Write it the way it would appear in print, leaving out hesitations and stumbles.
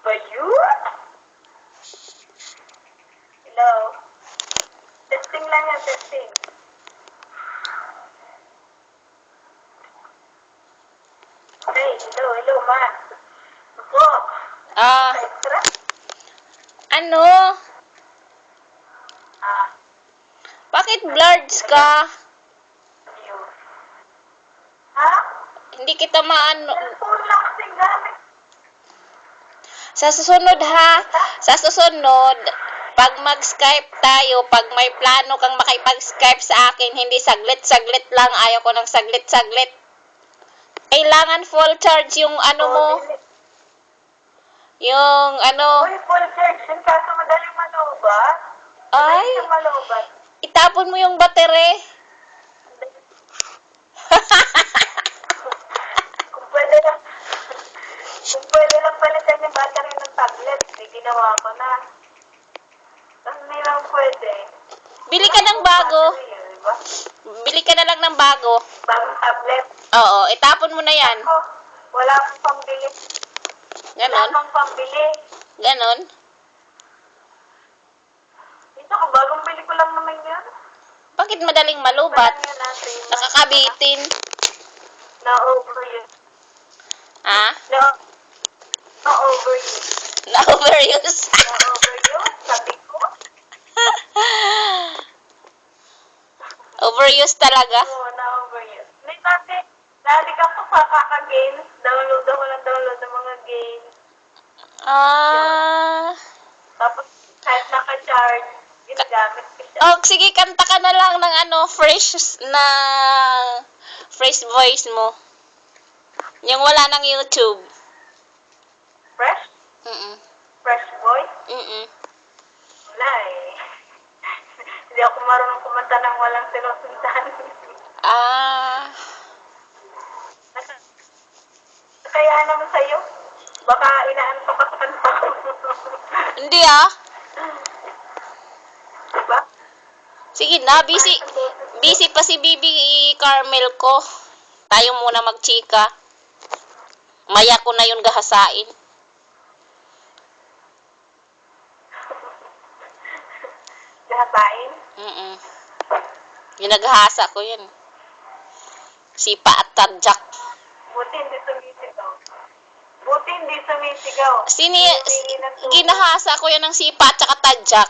ba yun? Hello? Testing lang yan, testing. Hey, hello, ma. Opo. Extra? Ano? Ah, Bakit blurred ka? you. Ha? Hindi kita maano. Cellphone lang kasing gamit. Sa susunod ha, sa susunod, pag mag-Skype tayo, pag may plano kang makipag-Skype sa akin, hindi saglit-saglit lang, ayaw ko ng saglit-saglit. Kailangan full charge yung ano mo, yung ano, Uy, full charge yun, kaso madaling malubat. ay, Madaling siyang malubat. itapon mo yung battery. Kung pwede lang, kung pwede lang palitan yung battery ng tablet, ginawa ko na. Tapos hindi lang pwede. Bili ka ng bago. Battery yun, diba? Bili ka na lang ng bago. Bagong tablet. Oo, itapon mo na yan. Ako, wala akong pambili. Wala Ganon, akong pambili. ganon. Ito, bagong bili ko lang naman yun. Bakit madaling malubat? Parang yun natin. Nakakabitin. Na-overuse. Ha? Na-overuse. Na-overuse. Na-overuse, sabi ko. Overuse talaga? Oo, na-overuse. May dati ka po sa kaka-games. Download ako ng download ng mga games. Tapos, kahit naka-charge, ginagamit ko siya. Oh, sige, kanta ka na lang ng ano, fresh voice mo. Yung wala ng YouTube. Fresh? Mm-mm. Fresh voice? Mm-mm. Wala eh. Hindi ako marunong kumanta ng walang sinusundan. Kaya naman sa'yo, baka inaanto ka sa kanta ko. Hindi ah. Diba? Sige na, busy pa si Bibi Carmel ko. Tayo muna magchika. Maya ko na yun gahasain. Lahabain? Mm-mm. Yung naghahasa ko yun. Sipa at tadjak. Buti hindi sumisigaw. Buti hindi sumisigaw. Ginahasa ko yan ng sipa at saka tadjak.